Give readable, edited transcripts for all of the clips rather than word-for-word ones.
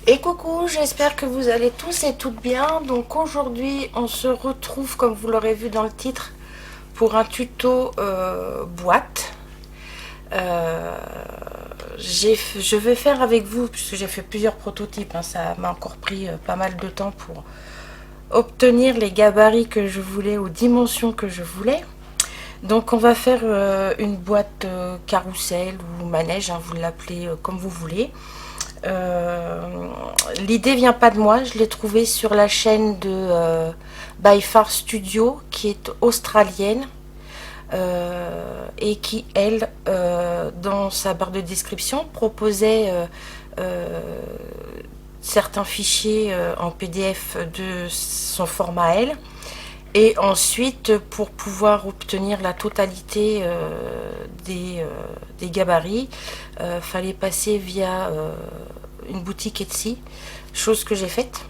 Et coucou, j'espère que vous allez tous et toutes bien. Donc aujourd'hui, on se retrouve, comme vous l'aurez vu dans le titre, pour un tuto boîte. Euh, je vais faire avec vous, puisque j'ai fait plusieurs prototypes, hein, ça m'a encore pris pas mal de temps pour obtenir les gabarits que je voulais, aux dimensions que je voulais. Donc on va faire une boîte carrousel ou manège, hein, vous l'appelez comme vous voulez. Euh, L'idée vient pas de moi, je l'ai trouvée sur la chaîne de By Far Studio qui est australienne et qui, elle, dans sa barre de description, proposait certains fichiers en PDF de son format elle. Et ensuite, pour pouvoir obtenir la totalité des gabarits, fallait passer via une boutique Etsy, chose que j'ai faite.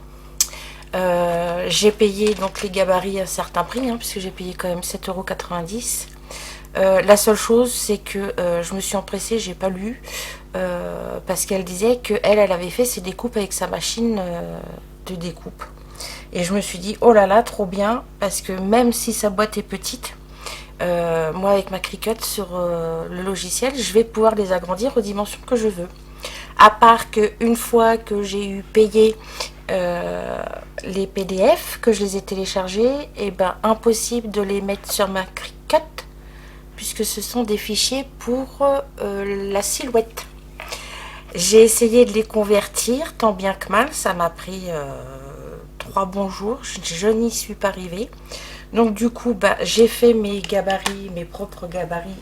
J'ai payé donc les gabarits à un certain prix, hein, puisque j'ai payé quand même 7,90 €. La seule chose, c'est que je me suis empressée, j'ai pas lu, parce qu'elle disait qu'elle avait fait ses découpes avec sa machine de découpe. Et je me suis dit, oh là là, trop bien, parce que même si sa boîte est petite, moi avec ma Cricut sur le logiciel, je vais pouvoir les agrandir aux dimensions que je veux. À part qu'une fois que j'ai eu payé les PDF, que je les ai téléchargés, et ben impossible de les mettre sur ma Cricut, puisque ce sont des fichiers pour la silhouette. J'ai essayé de les convertir, tant bien que mal, ça m'a pris 3 bons jours, je n'y suis pas arrivée. Donc du coup, bah, j'ai fait mes gabarits, mes propres gabarits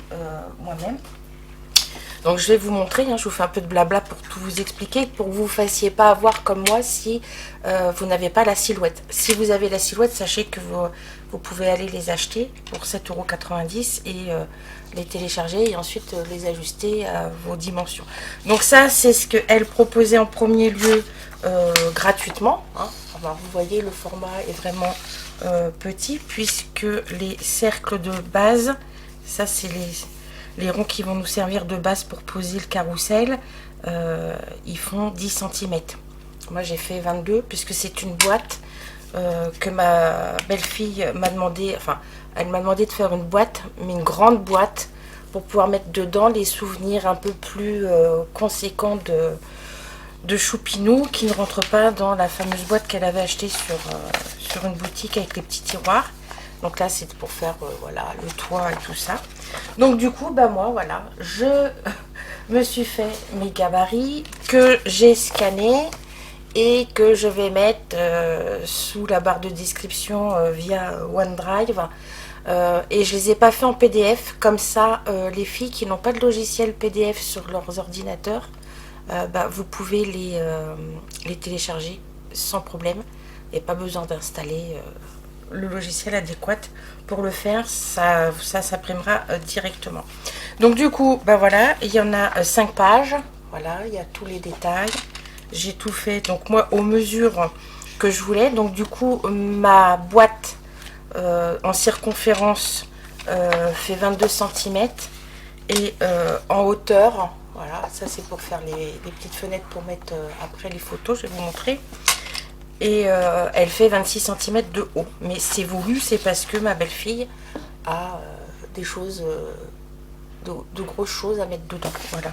moi-même. Donc je vais vous montrer, hein, je vous fais un peu de blabla pour tout vous expliquer, pour que vous ne fassiez pas avoir comme moi si vous n'avez pas la silhouette. Si vous avez la silhouette, sachez que vous pouvez aller les acheter pour 7,90 € et les télécharger et ensuite les ajuster à vos dimensions. Donc ça, c'est ce qu'elle proposait en premier lieu gratuitement. Hein. Alors, vous voyez, le format est vraiment petit puisque les cercles de base, ça c'est les ronds qui vont nous servir de base pour poser le carrousel, ils font 10 cm. Moi j'ai fait 22 puisque c'est une boîte que ma belle-fille m'a demandé, enfin elle m'a demandé de faire une boîte, mais une grande boîte pour pouvoir mettre dedans les souvenirs un peu plus conséquents de Choupinou qui ne rentrent pas dans la fameuse boîte qu'elle avait achetée sur une boutique avec les petits tiroirs. Donc là, c'est pour faire voilà, le toit et tout ça. Donc du coup, bah moi, voilà, je me suis fait mes gabarits que j'ai scannés et que je vais mettre sous la barre de description via OneDrive. Et je les ai pas fait en PDF. Comme ça, les filles qui n'ont pas de logiciel PDF sur leurs ordinateurs, bah, vous pouvez les télécharger sans problème. Il n'y a pas besoin d'installer le logiciel adéquat pour le faire, ça s'imprimera directement. Donc du coup, ben voilà, il y en a 5 pages, voilà, il y a tous les détails. J'ai tout fait, donc moi, aux mesures que je voulais. Donc du coup, ma boîte en circonférence fait 22 cm et en hauteur, voilà, ça c'est pour faire les petites fenêtres pour mettre après les photos, je vais vous montrer. Et elle fait 26 cm de haut. Mais c'est voulu, c'est parce que ma belle-fille a des choses, de grosses choses à mettre dedans. Voilà.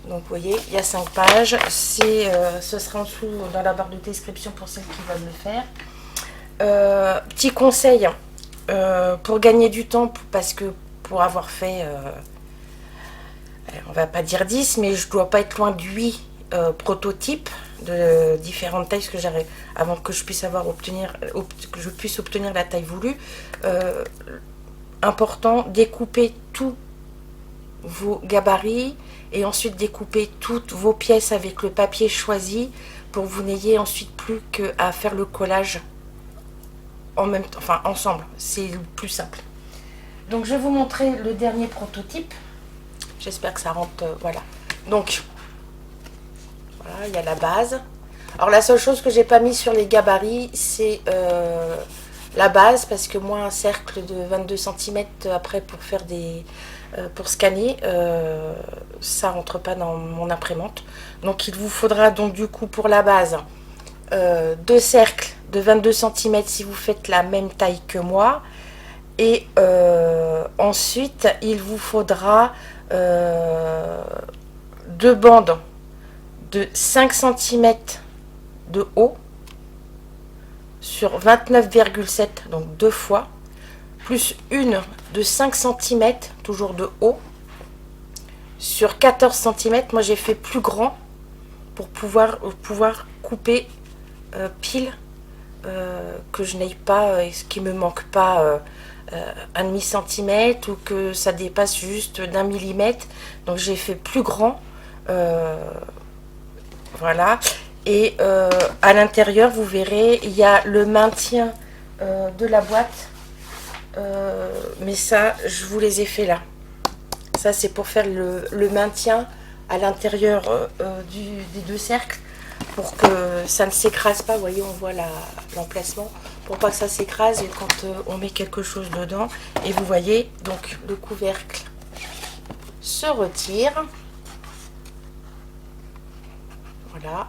Donc vous voyez, il y a 5 pages. Ce sera en dessous dans la barre de description pour celles qui veulent le faire. Petit conseil, pour gagner du temps, parce que pour avoir fait, on va pas dire 10, mais je dois pas être loin de 8 prototypes de différentes tailles, que j'arrive avant que je puisse que je puisse obtenir la taille voulue. Important, découper tous vos gabarits et ensuite découper toutes vos pièces avec le papier choisi pour que vous n'ayez ensuite plus qu'à faire le collage en même temps, enfin ensemble, c'est le plus simple. Donc je vais vous montrer le dernier prototype. J'espère que ça rentre, voilà. Donc voilà, il y a la base. Alors la seule chose que j'ai pas mis sur les gabarits, c'est la base, parce que moi un cercle de 22 cm après pour faire pour scanner, ça rentre pas dans mon imprimante. Donc il vous faudra donc du coup pour la base deux cercles de 22 cm si vous faites la même taille que moi. Et ensuite il vous faudra deux bandes de 5 cm de haut sur 29,7, donc deux fois, plus une de 5 cm, toujours de haut, sur 14 cm. Moi j'ai fait plus grand pour pouvoir couper pile, que je n'aille pas, ce qui me manque pas un demi centimètre ou que ça dépasse juste d'un millimètre. Donc j'ai fait plus grand, voilà. Et à l'intérieur vous verrez il y a le maintien de la boîte, mais ça je vous les ai fait là. Ça c'est pour faire le maintien à l'intérieur des deux cercles, pour que ça ne s'écrase pas. Vous voyez, on voit l'emplacement, pour pas que ça s'écrase et quand on met quelque chose dedans. Et vous voyez donc le couvercle se retire, voilà,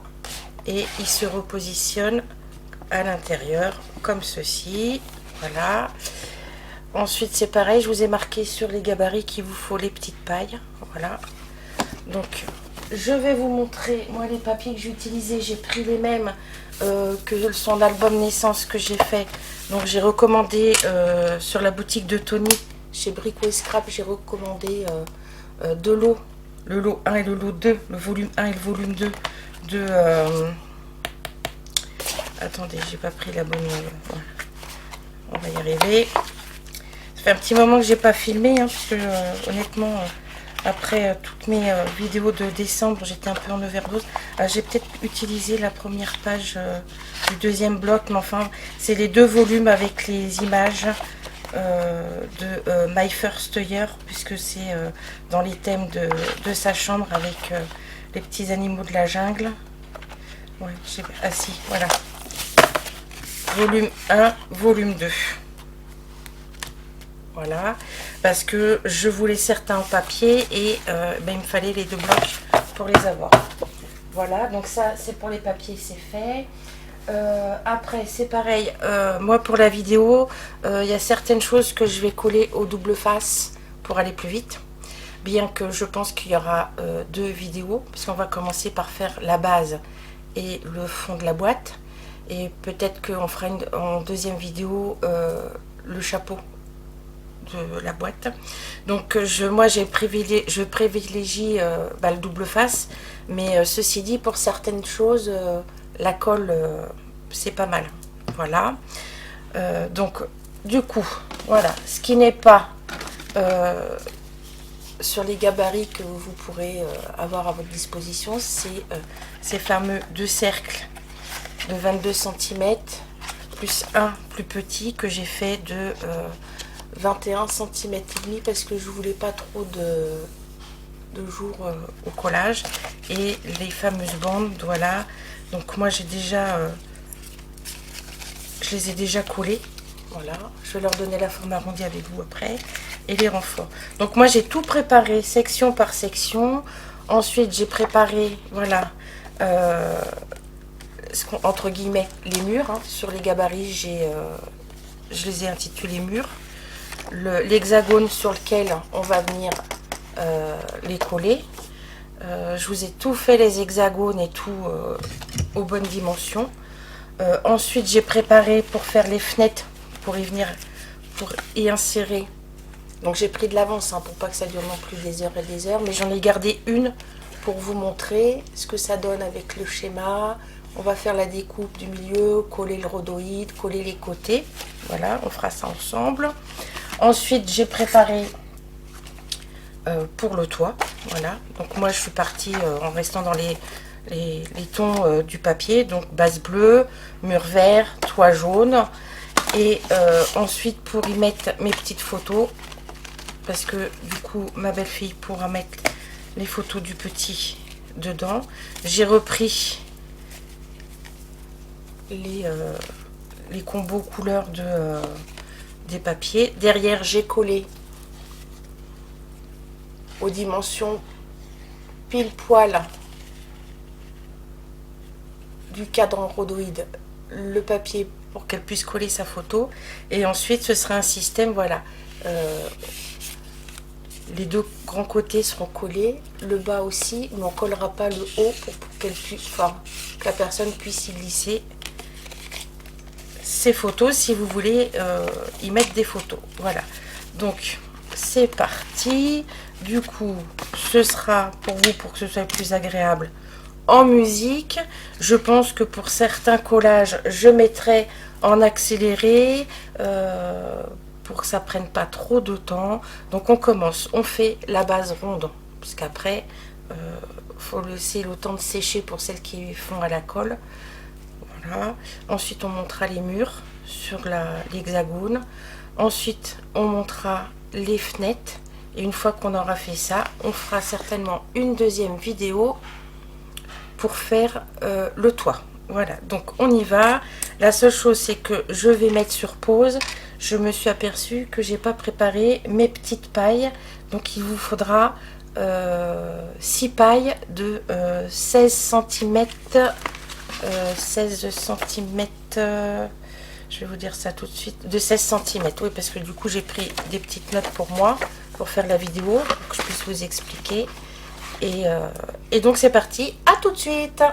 et il se repositionne à l'intérieur comme ceci, voilà. Ensuite c'est pareil, je vous ai marqué sur les gabarits qu'il vous faut les petites pailles, voilà. Donc je vais vous montrer, moi les papiers que j'ai utilisés, j'ai pris les mêmes que son album naissance que j'ai fait. Donc j'ai recommandé sur la boutique de Tony, chez Brico et Scrap, j'ai recommandé deux lots, le lot 1 et le lot 2, le volume 1 et le volume 2 de... attendez, j'ai pas pris la bonne... on va y arriver. Ça fait un petit moment que j'ai pas filmé, hein, parce que honnêtement... après toutes mes vidéos de décembre, j'étais un peu en overdose. J'ai peut-être utilisé la première page du deuxième bloc, mais enfin, c'est les deux volumes avec les images de My First Year, puisque c'est dans les thèmes de sa chambre avec les petits animaux de la jungle. Ouais, ah si, voilà. Volume 1, volume 2. Voilà, parce que je voulais certains en papier et ben, il me fallait les deux blocs pour les avoir. Voilà, donc ça c'est pour les papiers, c'est fait. Après c'est pareil, moi pour la vidéo, il y a certaines choses que je vais coller au double face pour aller plus vite. Bien que je pense qu'il y aura deux vidéos, parce qu'on va commencer par faire la base et le fond de la boîte. Et peut-être qu'on fera en deuxième vidéo le chapeau de la boîte. Donc moi je privilégie le double face, mais ceci dit, pour certaines choses la colle c'est pas mal. Voilà, donc du coup voilà ce qui n'est pas sur les gabarits que vous pourrez avoir à votre disposition, c'est ces fameux deux cercles de 22 cm plus un plus petit que j'ai fait de 21 cm et demi, parce que je voulais pas trop de jours au collage. Et les fameuses bandes, voilà. Donc moi j'ai déjà je les ai déjà collées, voilà. Je vais leur donner la forme arrondie avec vous après, et les renforts. Donc moi j'ai tout préparé section par section. Ensuite j'ai préparé, voilà, entre guillemets les murs, hein. Sur les gabarits je les ai intitulés murs. L'hexagone sur lequel on va venir les coller. Je vous ai tout fait, les hexagones et tout aux bonnes dimensions. Ensuite j'ai préparé pour faire les fenêtres, pour y insérer. Donc j'ai pris de l'avance, hein, pour pas que ça dure non plus des heures et des heures, mais j'en ai gardé une pour vous montrer ce que ça donne avec le schéma. On va faire la découpe du milieu, coller le rhodoïde, coller les côtés. Voilà, on fera ça ensemble. Ensuite, j'ai préparé pour le toit. Voilà, donc moi je suis partie en restant dans les tons du papier. Donc base bleue, mur vert, toit jaune. Et ensuite, pour y mettre mes petites photos, parce que du coup ma belle-fille pourra mettre les photos du petit dedans, j'ai repris les combos couleurs des papiers. Derrière j'ai collé aux dimensions pile poil du cadran rhodoïde le papier pour qu'elle puisse coller sa photo, et ensuite ce sera un système, voilà, les deux grands côtés seront collés, le bas aussi, mais on collera pas le haut pour qu'elle puisse, enfin, que la personne puisse y glisser ses photos si vous voulez y mettre des photos. Voilà, donc c'est parti. Du coup, ce sera pour vous, pour que ce soit plus agréable, en musique. Je pense que pour certains collages, je mettrai en accéléré pour que ça prenne pas trop de temps. Donc on commence, on fait la base ronde, parce qu'après faut laisser le temps de sécher pour celles qui font à la colle. Voilà. Ensuite on montera les murs sur l'hexagone. Ensuite on montera les fenêtres, et une fois qu'on aura fait ça, on fera certainement une deuxième vidéo pour faire le toit. Voilà, donc on y va. La seule chose, c'est que je vais mettre sur pause. Je me suis aperçue que j'ai pas préparé mes petites pailles, donc il vous faudra 6 pailles de 16 cm 16 cm, je vais vous dire ça tout de suite, de 16 cm, oui, parce que du coup j'ai pris des petites notes pour moi pour faire la vidéo, pour que je puisse vous expliquer. Et donc c'est parti, à tout de suite.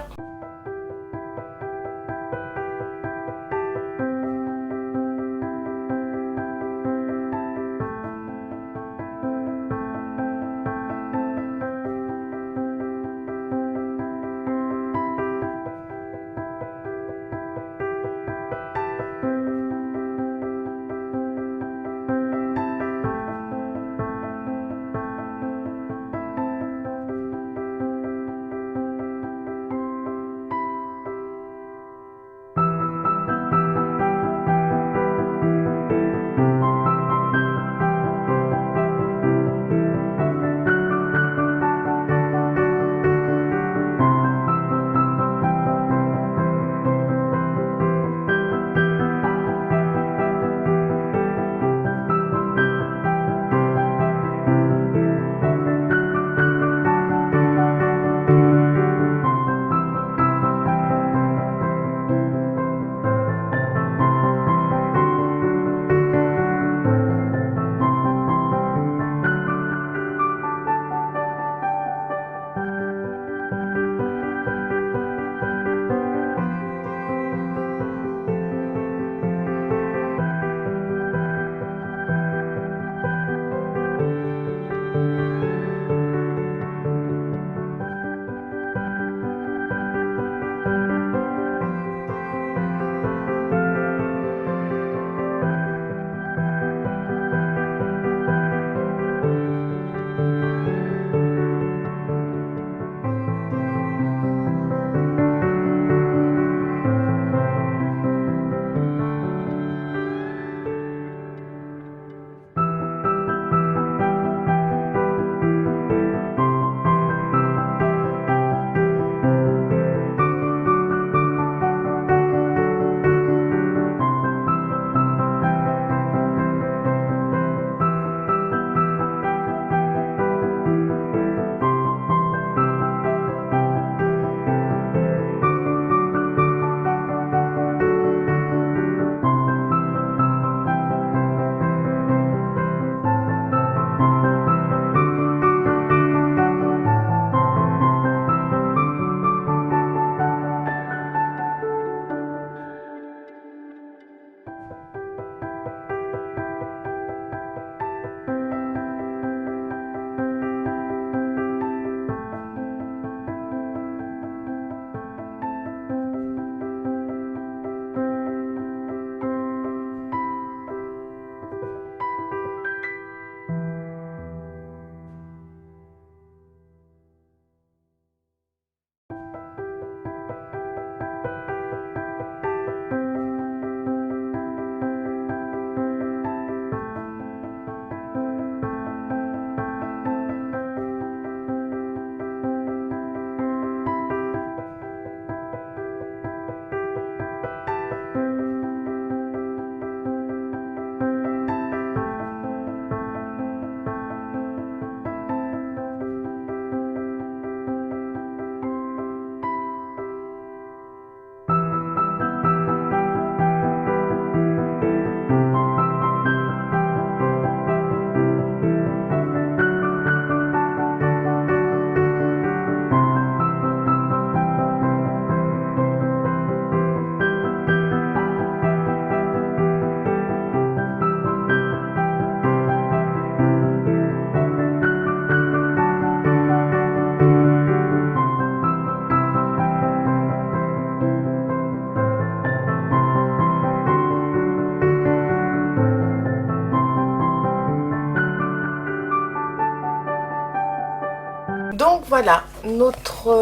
Donc voilà, notre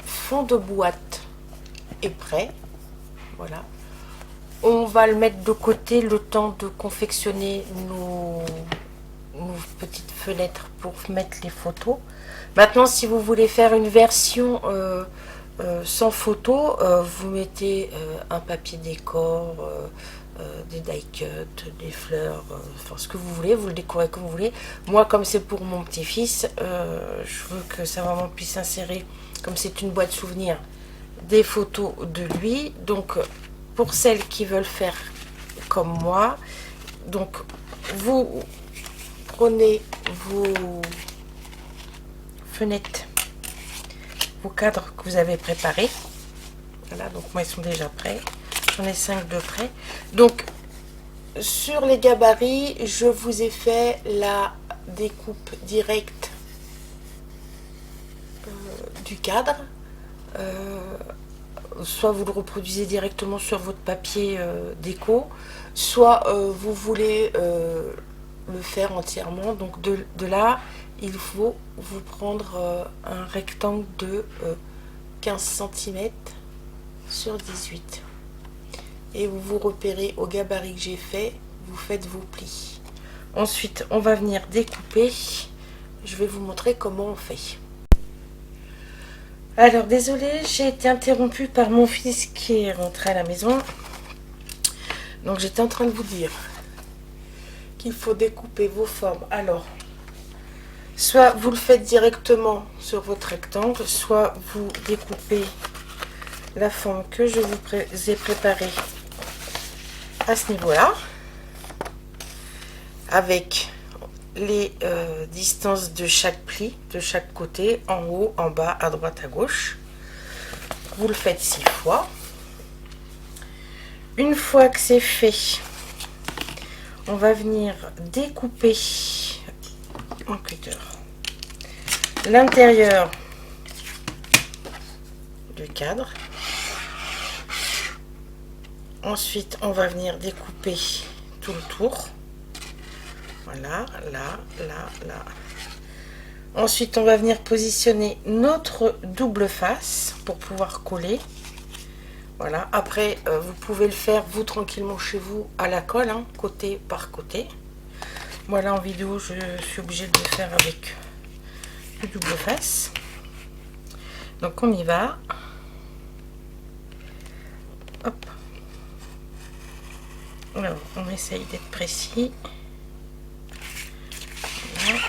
fond de boîte est prêt. Voilà. On va le mettre de côté le temps de confectionner nos petites fenêtres pour mettre les photos. Maintenant, si vous voulez faire une version sans photo, vous mettez un papier décor, des die cuts, des fleurs, enfin ce que vous voulez, vous le décorez comme vous voulez. Moi, comme c'est pour mon petit-fils, je veux que ça vraiment puisse insérer, comme c'est une boîte souvenir, des photos de lui. Donc, pour celles qui veulent faire comme moi, donc vous prenez vos fenêtres, vos cadres que vous avez préparés. Voilà, donc moi ils sont déjà prêts. J'en ai 5 de près. Donc sur les gabarits, je vous ai fait la découpe directe du cadre. Soit vous le reproduisez directement sur votre papier déco, soit vous voulez le faire entièrement. Donc de là, il faut vous prendre un rectangle de 15 cm sur 18. Et vous vous repérez au gabarit que j'ai fait, vous faites vos plis. Ensuite, on va venir découper. Je vais vous montrer comment on fait. Alors, désolée, j'ai été interrompue par mon fils qui est rentré à la maison. Donc, j'étais en train de vous dire qu'il faut découper vos formes. Alors, soit vous le faites directement sur votre rectangle, soit vous découpez la forme que je vous ai préparée à ce niveau-là, avec les distances de chaque pli, de chaque côté, en haut, en bas, à droite, à gauche. Vous le faites 6 fois. Une fois que c'est fait, on va venir découper en cutter l'intérieur du cadre. Ensuite, on va venir découper tout le tour. Voilà, là, là, là. Ensuite, on va venir positionner notre double face pour pouvoir coller. Voilà. Après, vous pouvez le faire, vous, tranquillement chez vous, à la colle, hein, côté par côté. Voilà, en vidéo, je suis obligée de le faire avec le double face. Donc, on y va. Hop. Alors, on essaye d'être précis. Voilà.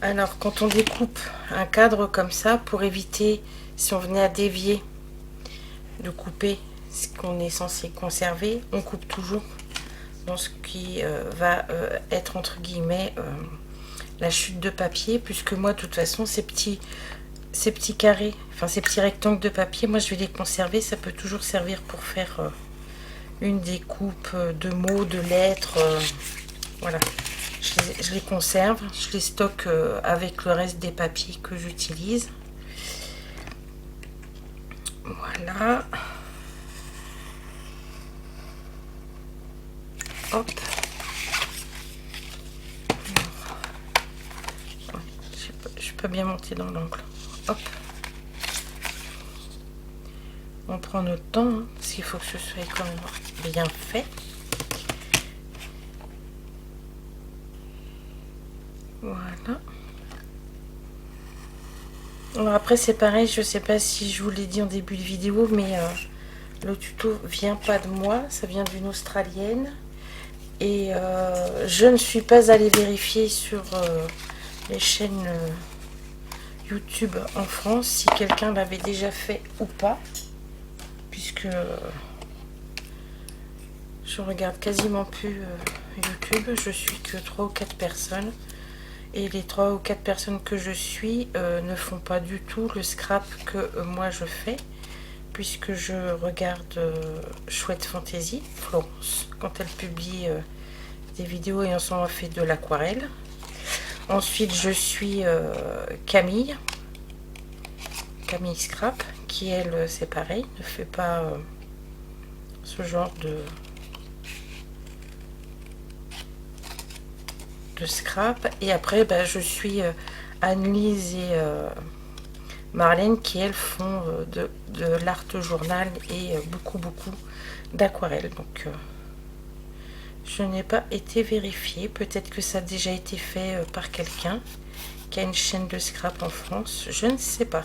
Alors, quand on découpe un cadre comme ça, pour éviter, si on venait à dévier, de couper ce qu'on est censé conserver, on coupe toujours dans ce qui va être, entre guillemets, la chute de papier, puisque moi, de toute façon, ces petits carrés, enfin ces petits rectangles de papier, moi, je vais les conserver. Ça peut toujours servir pour faire une découpe de mots, de lettres, voilà. Je les conserve, je les stocke avec le reste des papiers que j'utilise. Voilà. Hop. Je peux bien monter dans l'angle. Hop. On prend notre temps, hein, parce qu'il faut que ce soit quand même bien fait. Voilà. Alors après c'est pareil, je sais pas si je vous l'ai dit en début de vidéo, mais le tuto vient pas de moi, ça vient d'une Australienne. Et je ne suis pas allée vérifier sur les chaînes YouTube en France si quelqu'un l'avait déjà fait ou pas, puisque je regarde quasiment plus YouTube, je suis que 3 ou 4 personnes. Et les 3 ou 4 personnes que je suis ne font pas du tout le scrap que moi je fais, puisque je regarde Chouette Fantaisie, Florence, quand elle publie des vidéos et ensemble on fait de l'aquarelle. Ensuite je suis Camille Scrap, qui elle c'est pareil, ne fait pas ce genre de scrap. Et après, bah, je suis Annelise et Marlène qui, elles, font de l'art journal et beaucoup d'aquarelle. Donc, je n'ai pas été vérifiée. Peut-être que ça a déjà été fait par quelqu'un qui a une chaîne de scrap en France. Je ne sais pas.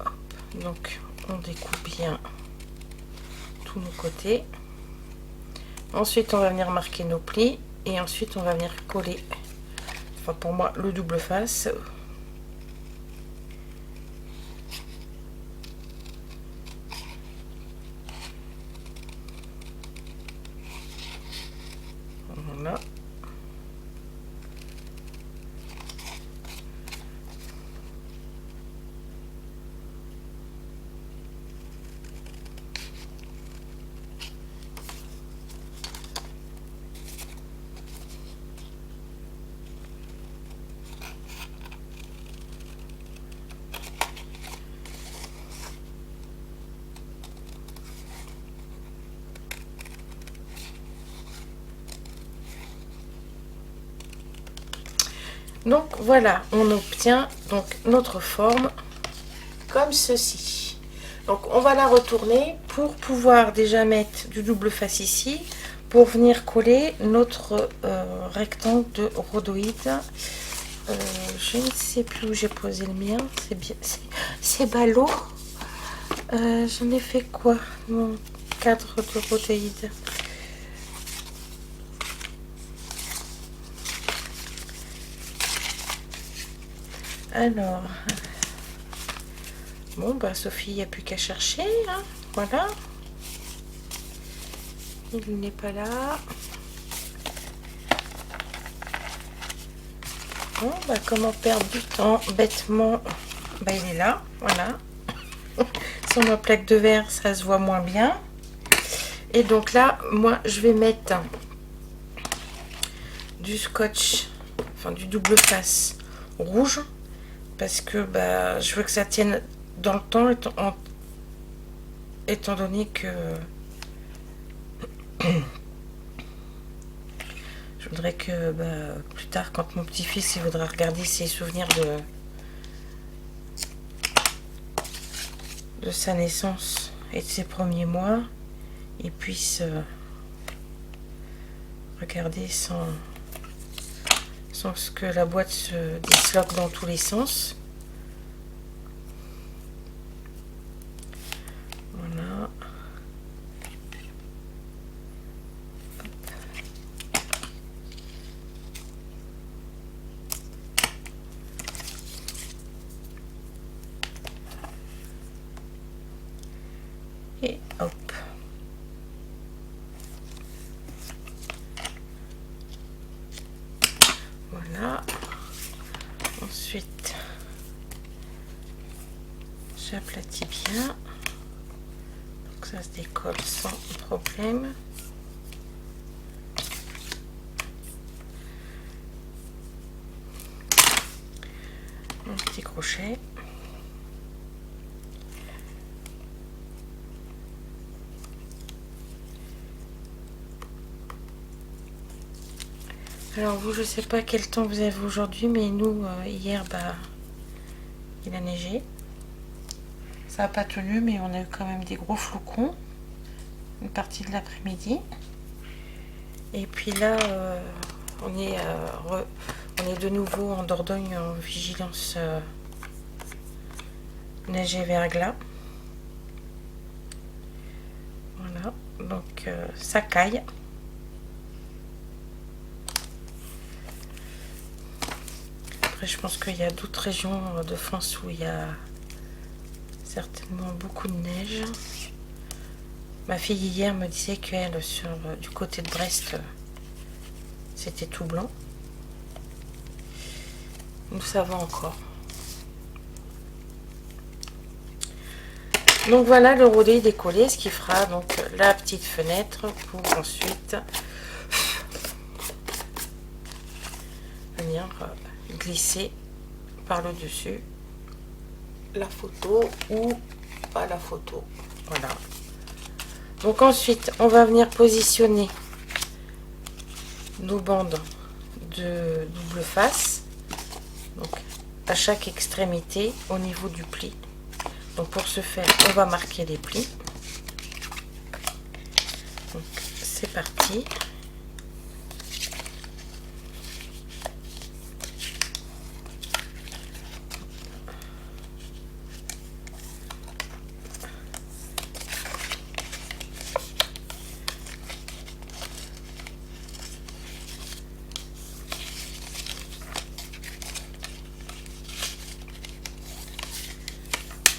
Hop. Donc, on découpe bien tous nos côtés. Ensuite, on va venir marquer nos plis et ensuite, on va venir coller. Enfin, pour moi, le double face. Voilà. Donc voilà, on obtient donc notre forme comme ceci. Donc on va la retourner pour pouvoir déjà mettre du double face ici pour venir coller notre rectangle de rhodoïde. Je ne sais plus où j'ai posé le mien, c'est bien, c'est ballot. J'en ai fait quoi, mon cadre de rhodoïde? Alors, bon, bah Sophie, il n'y a plus qu'à chercher, hein, voilà. Il n'est pas là. Bon, bah comment perdre du temps bêtement? Bah il est là, voilà. Sur ma plaque de verre, ça se voit moins bien. Et donc là, moi, je vais mettre du scotch, enfin du double face rouge, parce que bah, je veux que ça tienne dans le temps, étant donné que je voudrais que bah, plus tard, quand mon petit-fils il voudra regarder ses souvenirs de sa naissance et de ses premiers mois, il puisse regarder sans que la boîte se disloque dans tous les sens. Voilà. Et hop. Voilà. Ensuite, j'aplatis bien. Donc ça se décolle sans problème. Un petit crochet. Alors vous, je sais pas quel temps vous avez aujourd'hui, mais nous, hier, bah, il a neigé. Ça n'a pas tenu, mais on a eu quand même des gros flocons. Une partie de l'après-midi. Et puis là, on est de nouveau en Dordogne en vigilance neige et verglas. Voilà, donc ça caille. Après, je pense qu'il y a d'autres régions de France où il y a certainement beaucoup de neige. Ma fille hier me disait qu'elle, du côté de Brest, c'était tout blanc. Nous savons encore. Donc voilà le rodé décollé, ce qui fera donc la petite fenêtre pour ensuite venir glisser par le dessus la photo ou pas la photo. Voilà. Donc ensuite, on va venir positionner nos bandes de double face. Donc à chaque extrémité au niveau du pli. Donc pour ce faire, on va marquer les plis. Donc c'est parti.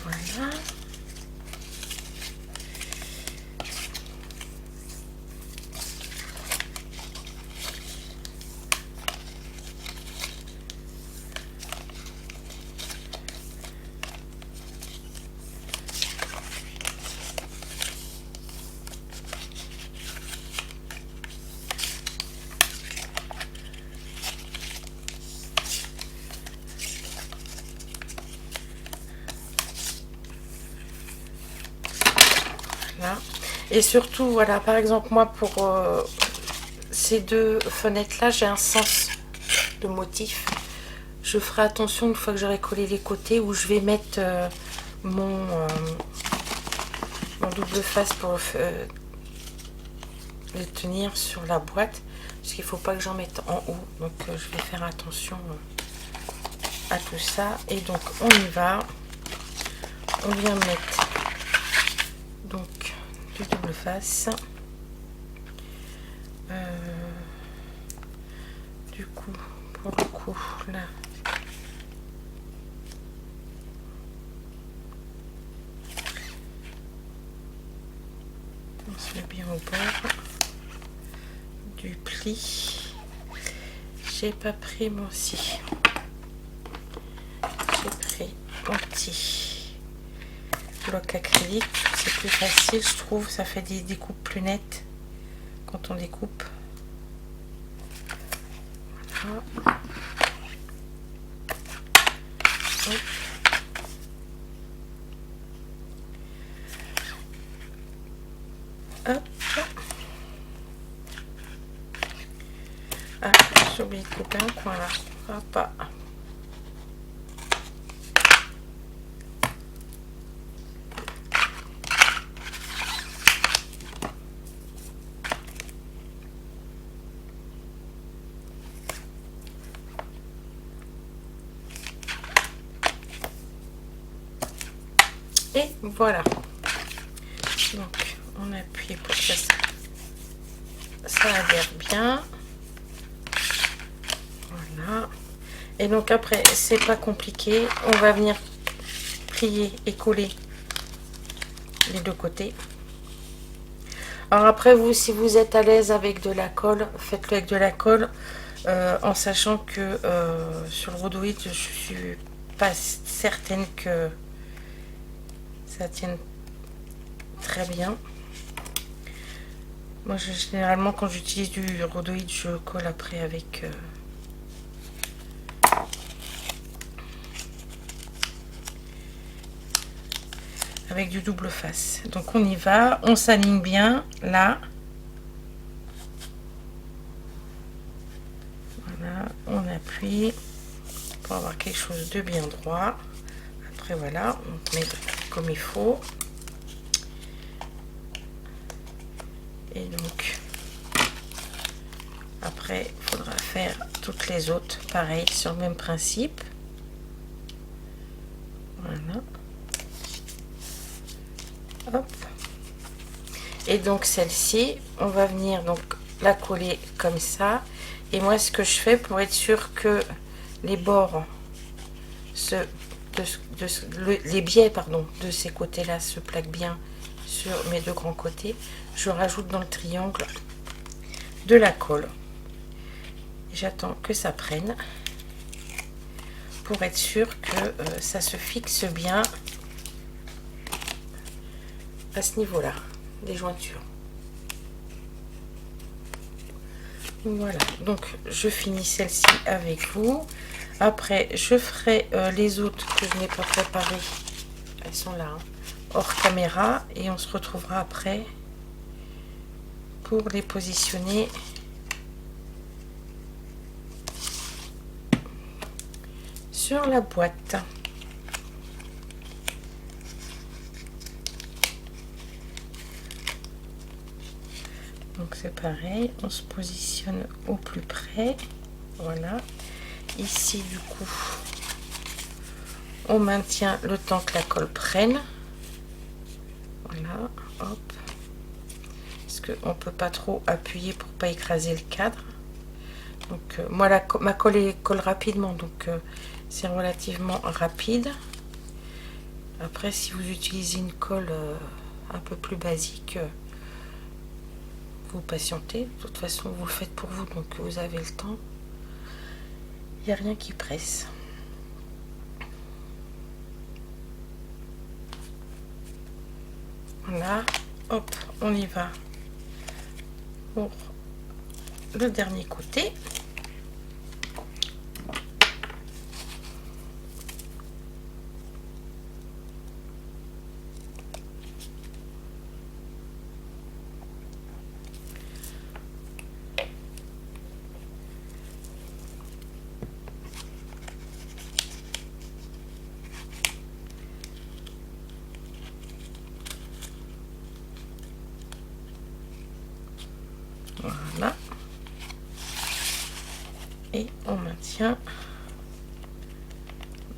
Voilà. Voilà. Et surtout, voilà, par exemple, moi, pour ces deux fenêtres-là, j'ai un sens de motif. Je ferai attention une fois que j'aurai collé les côtés où je vais mettre mon double face pour le tenir sur la boîte. Parce qu'il ne faut pas que j'en mette en haut. Donc, je vais faire attention à tout ça. Et donc, on y va. On vient mettre donc du double face. Du coup, pour le coup, là, on se met bien au bord du pli. J'ai pas pris mon scie. J'ai pris mon petit bloc acrylique. C'est plus facile, je trouve. Ça fait des découpes plus nettes quand on découpe. Voilà. Hop. Hop. Ah, j'ai oublié de couper un coin là. Hop. Et voilà. Donc, on appuie pour que ça adhère bien. Voilà. Et donc après, c'est pas compliqué. On va venir plier et coller les deux côtés. Alors après, vous, si vous êtes à l'aise avec de la colle, faites-le avec de la colle. En sachant que sur le rhodoïde, je suis pas certaine que ça tienne très bien. Moi, généralement, quand j'utilise du rhodoïde, je colle après avec du double face. Donc on y va, on s'aligne bien là. Voilà, on appuie pour avoir quelque chose de bien droit. Après voilà, on met comme il faut. Et donc après il faudra faire toutes les autres pareil sur le même principe. Voilà. Hop. Et donc celle-ci, on va venir donc la coller comme ça. Et moi, ce que je fais pour être sûr que les bords, les biais pardon, de ces côtés-là se plaquent bien sur mes deux grands côtés, je rajoute dans le triangle de la colle. J'attends que ça prenne pour être sûr que ça se fixe bien à ce niveau-là des jointures. Voilà, donc je finis celle-ci avec vous. Après, je ferai les autres que je n'ai pas préparées elles sont là, hein, hors caméra, et on se retrouvera après pour les positionner sur la boîte. Donc c'est pareil, on se positionne au plus près. Voilà. Ici du coup, on maintient le temps que la colle prenne. Voilà, hop. Parce qu'on ne peut pas trop appuyer pour pas écraser le cadre. Donc moi ma colle colle rapidement, donc c'est relativement rapide. Après, si vous utilisez une colle un peu plus basique, vous patientez. De toute façon, vous le faites pour vous, donc vous avez le temps. Il n'y a rien qui presse. Voilà, hop, on y va pour le dernier côté. Voilà. Et on maintient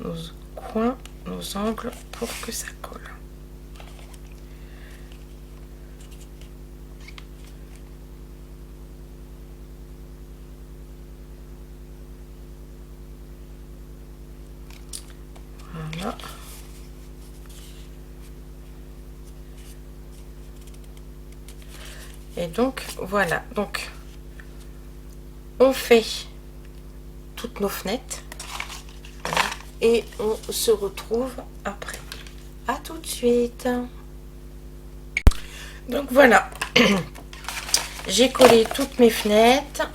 nos coins, nos angles pour que ça colle. Voilà. Et donc voilà, donc on fait toutes nos fenêtres et on se retrouve après. À tout de suite. Donc voilà, j'ai collé toutes mes fenêtres,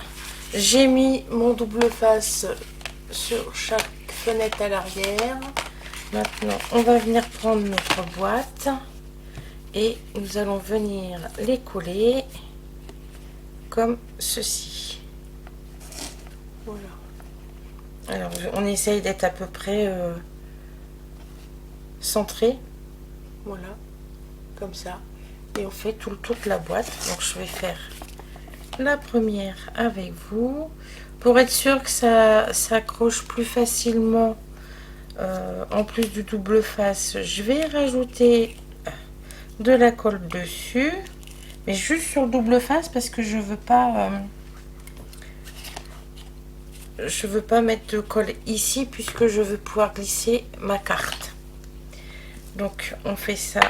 j'ai mis mon double face sur chaque fenêtre à l'arrière. Maintenant on va venir prendre notre boîte et nous allons venir les coller comme ceci. Voilà. Alors on essaye d'être à peu près centré, voilà, comme ça, et on fait tout le tour de la boîte. Donc je vais faire la première avec vous pour être sûr que ça s'accroche plus facilement. En plus du double face, je vais rajouter de la colle dessus, mais juste sur le double face parce que je veux pas mettre de colle ici puisque je veux pouvoir glisser ma carte. Donc on fait ça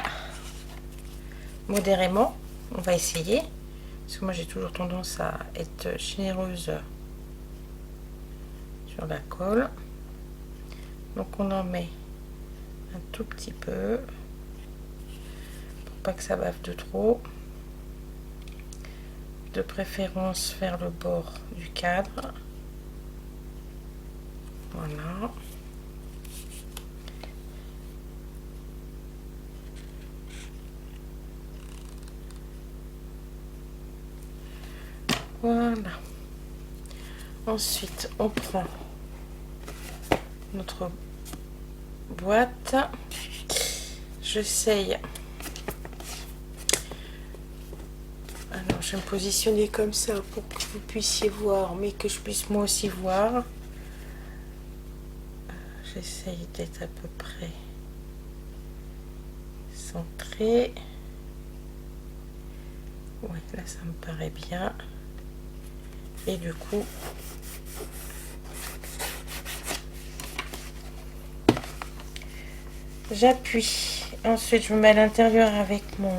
modérément, on va essayer parce que moi j'ai toujours tendance à être généreuse sur la colle. Donc on en met un tout petit peu pour pas que ça bave de trop, de préférence vers le bord du cadre. Voilà. Voilà. Ensuite, on prend notre boîte. J'essaye. Alors, je vais me positionner comme ça pour que vous puissiez voir, mais que je puisse moi aussi voir. J'essaye d'être à peu près centré. Ouais, là ça me paraît bien. Et du coup, j'appuie. Ensuite, je me mets à l'intérieur avec mon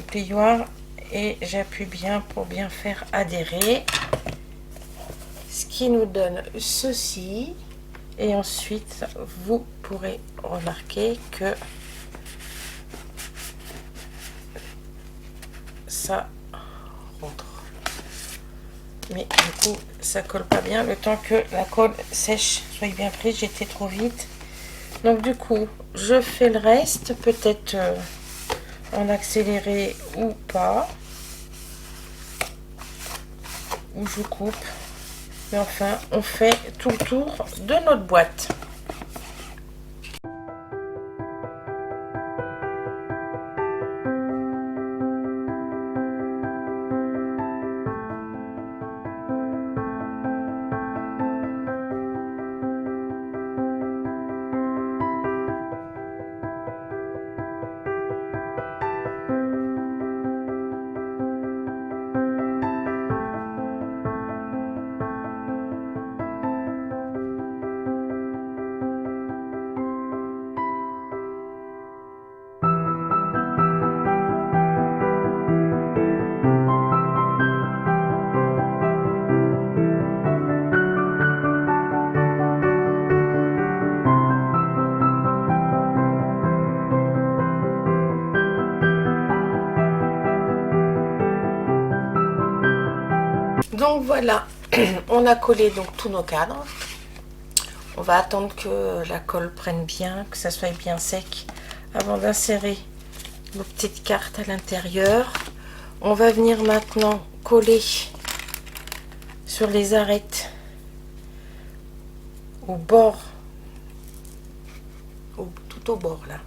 plioir et j'appuie bien pour bien faire adhérer. Ce qui nous donne ceci. Et ensuite, vous pourrez remarquer que ça rentre. Mais du coup, ça colle pas bien. Le temps que la colle sèche, soyez bien pris, j'étais trop vite. Donc du coup, je fais le reste, peut-être en accéléré ou pas. Ou je coupe. Mais enfin, on fait tout le tour de notre boîte. Donc voilà, on a collé donc tous nos cadres. On va attendre que la colle prenne bien, que ça soit bien sec avant d'insérer nos petites cartes à l'intérieur. On va venir maintenant coller sur les arêtes au bord, tout au bord là.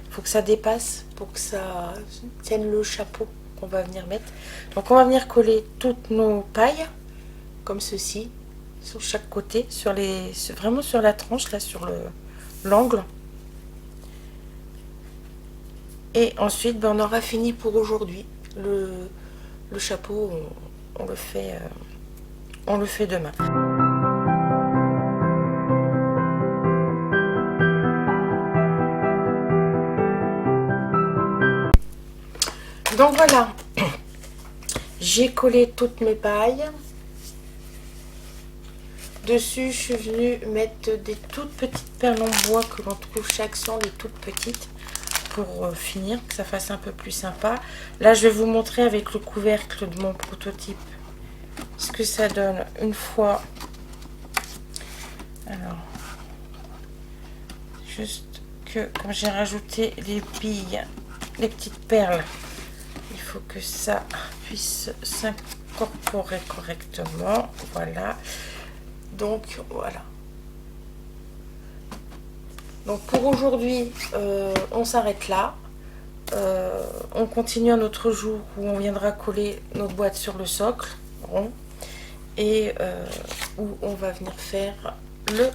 Il faut que ça dépasse pour que ça tienne le chapeau qu'on va venir mettre. Donc on va venir coller toutes nos pailles comme ceci sur chaque côté, vraiment sur la tranche là, sur l'angle. Et ensuite on aura fini pour aujourd'hui. Le chapeau on le fait demain. Donc voilà, j'ai collé toutes mes pailles. Dessus, je suis venue mettre des toutes petites perles en bois que l'on trouve chez Action, les toutes petites, pour finir, que ça fasse un peu plus sympa. Là, je vais vous montrer avec le couvercle de mon prototype ce que ça donne une fois. Alors, juste que quand j'ai rajouté les billes, les petites perles, il faut que ça puisse s'incorporer correctement. Voilà. Donc voilà. Donc pour aujourd'hui, on s'arrête là. On continue un autre jour où on viendra coller notre boîte sur le socle rond et où on va venir faire le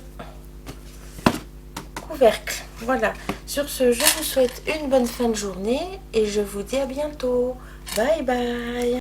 couvercle. Voilà. Sur ce, je vous souhaite une bonne fin de journée et je vous dis à bientôt. Bye bye.